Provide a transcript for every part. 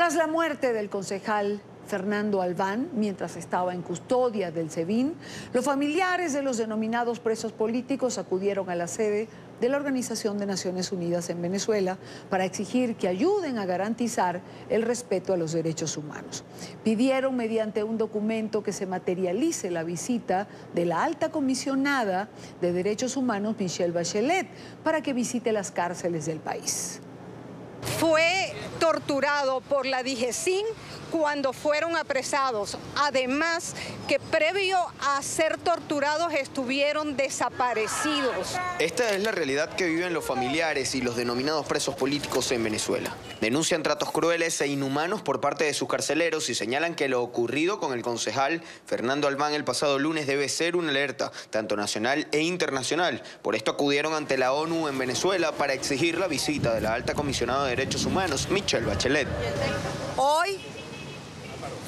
Tras la muerte del concejal Fernando Albán, mientras estaba en custodia del SEBIN, los familiares de los denominados presos políticos acudieron a la sede de la Organización de Naciones Unidas en Venezuela para exigir que ayuden a garantizar el respeto a los derechos humanos. Pidieron mediante un documento que se materialice la visita de la alta comisionada de Derechos Humanos, Michelle Bachelet, para que visite las cárceles del país. Fue torturado por la DIGESIN cuando fueron apresados. Además, que previo a ser torturados estuvieron desaparecidos. Esta es la realidad que viven los familiares y los denominados presos políticos en Venezuela. Denuncian tratos crueles e inhumanos por parte de sus carceleros y señalan que lo ocurrido con el concejal Fernando Albán el pasado lunes debe ser una alerta, tanto nacional e internacional. Por esto acudieron ante la ONU en Venezuela para exigir la visita de la alta comisionada de Derechos Humanos, Michelle Bachelet. Hoy,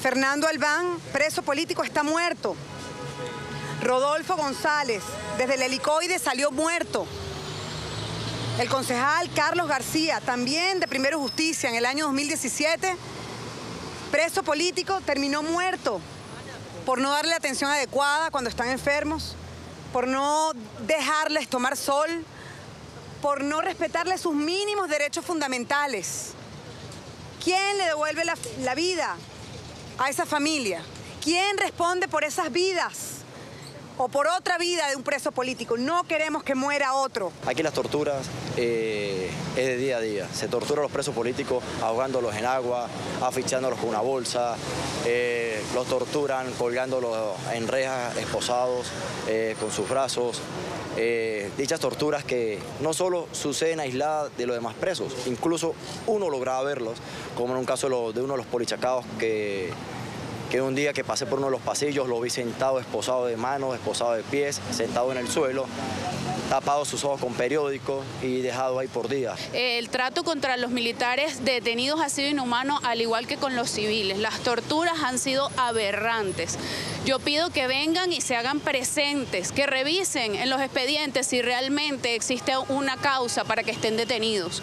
Fernando Albán, preso político, está muerto. Rodolfo González, desde el helicoide, salió muerto. El concejal Carlos García, también de Primero Justicia, en el año 2017, preso político, terminó muerto por no darle la atención adecuada cuando están enfermos, por no dejarles tomar sol, por no respetarles sus mínimos derechos fundamentales. ¿Quién le devuelve la vida a esa familia? ¿Quién responde por esas vidas o por otra vida de un preso político? No queremos que muera otro. Aquí las torturas es de día a día. Se tortura a los presos políticos ahogándolos en agua, asfixiándolos con una bolsa, los torturan colgándolos en rejas, esposados, con sus brazos. Dichas torturas que no solo suceden aisladas de los demás presos, incluso uno lograba verlos, como en un caso de uno de los polichacados que un día que pasé por uno de los pasillos lo vi sentado, esposado de manos, esposado de pies, sentado en el suelo, tapado sus ojos con periódico y dejado ahí por días. El trato contra los militares detenidos ha sido inhumano, al igual que con los civiles. Las torturas han sido aberrantes. Yo pido que vengan y se hagan presentes, que revisen en los expedientes si realmente existe una causa para que estén detenidos.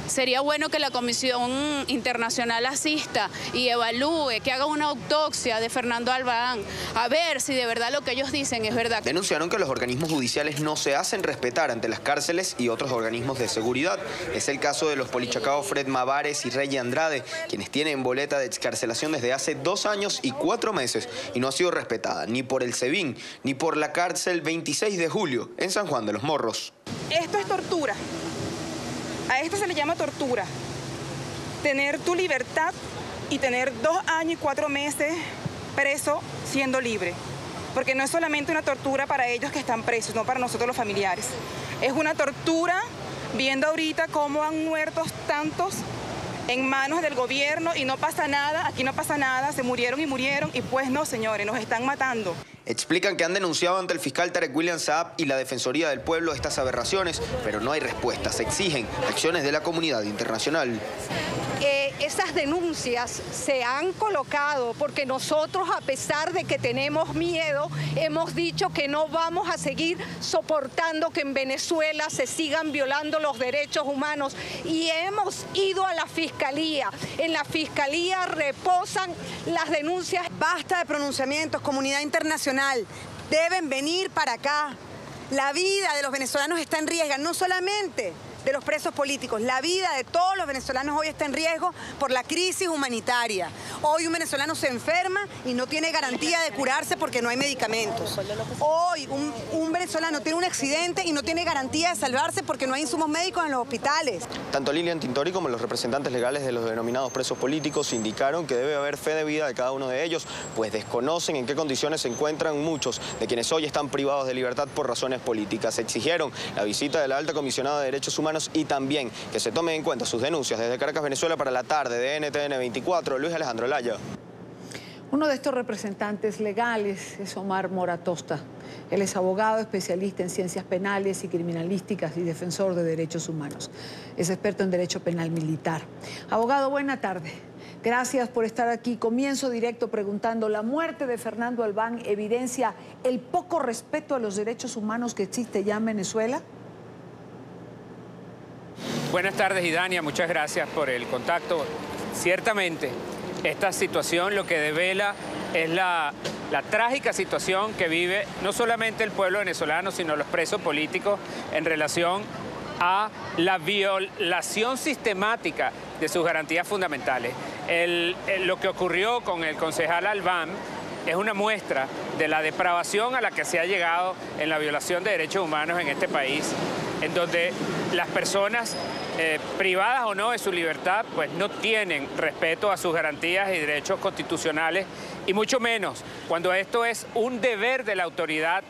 Sería bueno que la Comisión Internacional asista y evalúe, que haga una autopsia de Fernando Albán, a ver si de verdad lo que ellos dicen es verdad. Denunciaron que los organismos judiciales no se hacen respetar ante las cárceles y otros organismos de seguridad. Es el caso de los polichacados Fred Mavares y Rey Andrade, quienes tienen boleta de excarcelación desde hace 2 años y 4 meses y no ha sido respetada ni por el SEBIN ni por la cárcel 26 de julio en San Juan de los Morros. Esto es tortura. A esto se le llama tortura. Tener tu libertad y tener 2 años y 4 meses preso siendo libre. Porque no es solamente una tortura para ellos que están presos, no para nosotros los familiares. Es una tortura viendo ahorita cómo han muerto tantos en manos del gobierno y no pasa nada, aquí no pasa nada, se murieron y pues no, señores, nos están matando. Explican que han denunciado ante el fiscal Tarek William Saab y la Defensoría del Pueblo estas aberraciones, pero no hay respuestas. Exigen acciones de la comunidad internacional. Esas denuncias se han colocado porque nosotros, a pesar de que tenemos miedo, hemos dicho que no vamos a seguir soportando que en Venezuela se sigan violando los derechos humanos y hemos ido a la Fiscalía. En la Fiscalía reposan las denuncias. Basta de pronunciamientos, comunidad internacional, deben venir para acá. La vida de los venezolanos está en riesgo, no solamente de los presos políticos. La vida de todos los venezolanos hoy está en riesgo por la crisis humanitaria. Hoy un venezolano se enferma y no tiene garantía de curarse porque no hay medicamentos. Hoy un venezolano tiene un accidente y no tiene garantía de salvarse porque no hay insumos médicos en los hospitales. Tanto Lilian Tintori como los representantes legales de los denominados presos políticos indicaron que debe haber fe de vida de cada uno de ellos, pues desconocen en qué condiciones se encuentran muchos de quienes hoy están privados de libertad por razones políticas. Exigieron la visita de la alta comisionada de Derechos Humanos y también que se tomen en cuenta sus denuncias. Desde Caracas, Venezuela, para la tarde de NTN 24, Luis Alejandro Laya. Uno de estos representantes legales es Omar Moratosta. Él es abogado, especialista en ciencias penales y criminalísticas y defensor de derechos humanos. Es experto en derecho penal militar. Abogado, buena tarde. Gracias por estar aquí. Comienzo directo preguntando, ¿la muerte de Fernando Albán evidencia el poco respeto a los derechos humanos que existe ya en Venezuela? Buenas tardes, Idania. Muchas gracias por el contacto. Ciertamente, esta situación lo que devela es la trágica situación que vive no solamente el pueblo venezolano, sino los presos políticos en relación a la violación sistemática de sus garantías fundamentales. Lo que ocurrió con el concejal Albán es una muestra de la depravación a la que se ha llegado en la violación de derechos humanos en este país, en donde las personas privadas o no de su libertad, pues no tienen respeto a sus garantías y derechos constitucionales, y mucho menos cuando esto es un deber de la autoridad,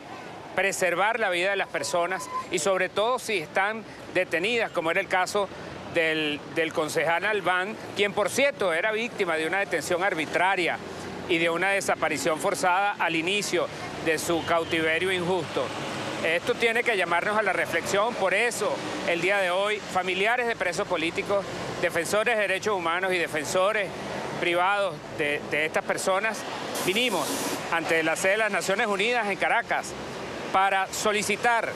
preservar la vida de las personas, y sobre todo si están detenidas, como era el caso del concejal Albán, quien por cierto era víctima de una detención arbitraria y de una desaparición forzada al inicio de su cautiverio injusto. Esto tiene que llamarnos a la reflexión. Por eso, el día de hoy, familiares de presos políticos, defensores de derechos humanos y defensores privados de estas personas, vinimos ante la sede de las Naciones Unidas en Caracas para solicitar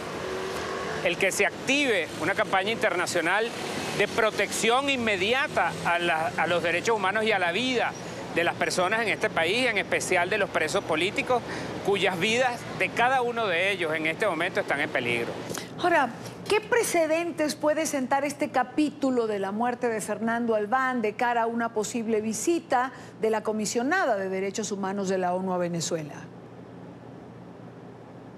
el que se active una campaña internacional de protección inmediata a los derechos humanos y a la vida de las personas en este país, en especial de los presos políticos, cuyas vidas de cada uno de ellos en este momento están en peligro. Ahora, ¿qué precedentes puede sentar este capítulo de la muerte de Fernando Albán de cara a una posible visita de la comisionada de Derechos Humanos de la ONU a Venezuela?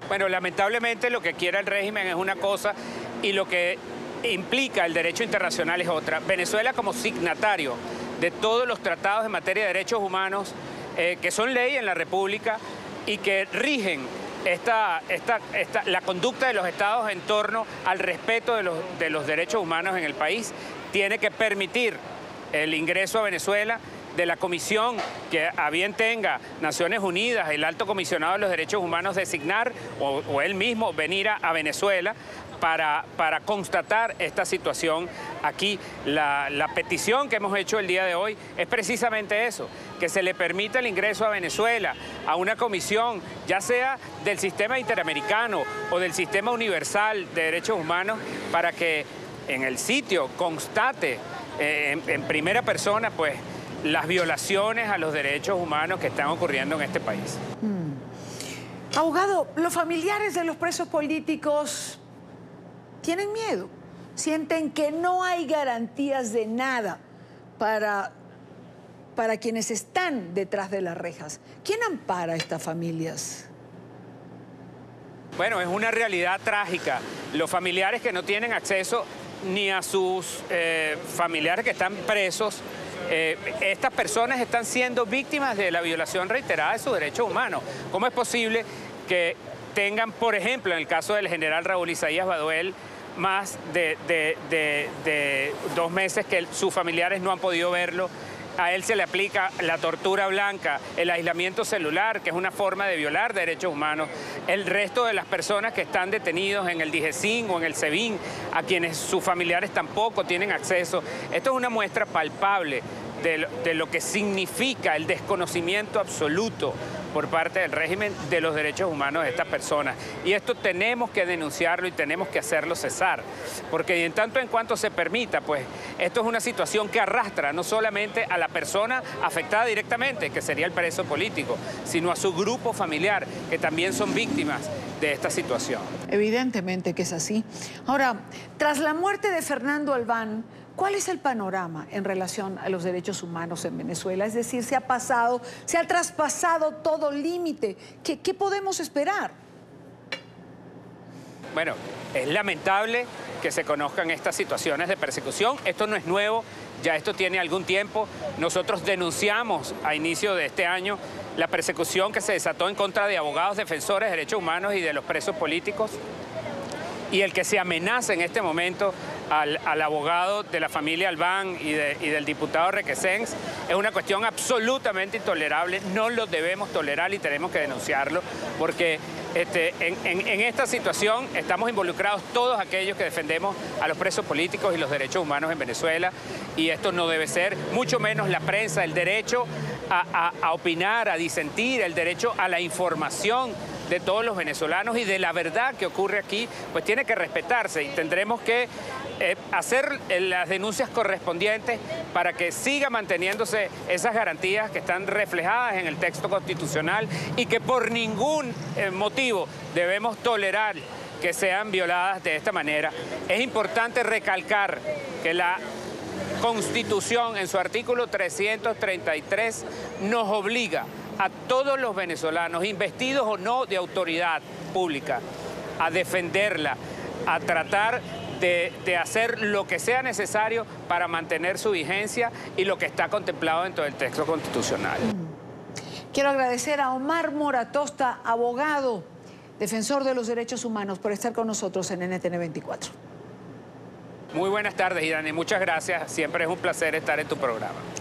Bueno, lamentablemente lo que quiere el régimen es una cosa y lo que implica el derecho internacional es otra. Venezuela, como signatario de todos los tratados en materia de derechos humanos que son ley en la República y que rigen la conducta de los estados en torno al respeto de los derechos humanos en el país, tiene que permitir el ingreso a Venezuela de la comisión que a bien tenga Naciones Unidas, el alto comisionado de los derechos humanos, designar o él mismo venir a Venezuela para constatar esta situación aquí. La petición que hemos hecho el día de hoy es precisamente eso, que se le permita el ingreso a Venezuela a una comisión, ya sea del sistema interamericano o del sistema universal de derechos humanos, para que en el sitio constate en primera persona pues las violaciones a los derechos humanos que están ocurriendo en este país. Abogado, los familiares de los presos políticos tienen miedo, sienten que no hay garantías de nada para quienes están detrás de las rejas. ¿Quién ampara a estas familias? Bueno, es una realidad trágica. Los familiares que no tienen acceso ni a sus familiares que están presos, estas personas están siendo víctimas de la violación reiterada de sus derechos humanos. ¿Cómo es posible que tengan, por ejemplo, en el caso del general Raúl Isaías Baduel, más de 2 meses que sus familiares no han podido verlo? A él se le aplica la tortura blanca, el aislamiento celular, que es una forma de violar derechos humanos. El resto de las personas que están detenidos en el DIGESIN o en el SEBIN, a quienes sus familiares tampoco tienen acceso. Esto es una muestra palpable de lo que significa el desconocimiento absoluto por parte del régimen de los derechos humanos de estas personas. Y esto tenemos que denunciarlo y tenemos que hacerlo cesar, porque en tanto en cuanto se permita, pues esto es una situación que arrastra no solamente a la persona afectada directamente, que sería el preso político, sino a su grupo familiar, que también son víctimas de esta situación. Evidentemente que es así. Ahora, tras la muerte de Fernando Albán, ¿cuál es el panorama en relación a los derechos humanos en Venezuela? Es decir, se ha traspasado todo límite. ¿Qué podemos esperar? Bueno, es lamentable que se conozcan estas situaciones de persecución. Esto no es nuevo, ya esto tiene algún tiempo. Nosotros denunciamos a inicio de este año la persecución que se desató en contra de abogados defensores de derechos humanos y de los presos políticos. Y el que se amenaza en este momento al abogado de la familia Albán y del diputado Requesens es una cuestión absolutamente intolerable. No lo debemos tolerar y tenemos que denunciarlo, porque en esta situación estamos involucrados todos aquellos que defendemos a los presos políticos y los derechos humanos en Venezuela, y esto no debe ser, mucho menos la prensa, el derecho a opinar, a disentir, el derecho a la información de todos los venezolanos y de la verdad que ocurre aquí, pues tiene que respetarse, y tendremos que hacer las denuncias correspondientes para que siga manteniéndose esas garantías que están reflejadas en el texto constitucional y que por ningún motivo debemos tolerar que sean violadas de esta manera. Es importante recalcar que la Constitución, en su artículo 333, nos obliga a todos los venezolanos, investidos o no de autoridad pública, a defenderla, a tratar de hacer lo que sea necesario para mantener su vigencia y lo que está contemplado dentro del texto constitucional. Quiero agradecer a Omar Moratosta, abogado, defensor de los derechos humanos, por estar con nosotros en NTN 24. Muy buenas tardes, Irani. Muchas gracias. Siempre es un placer estar en tu programa.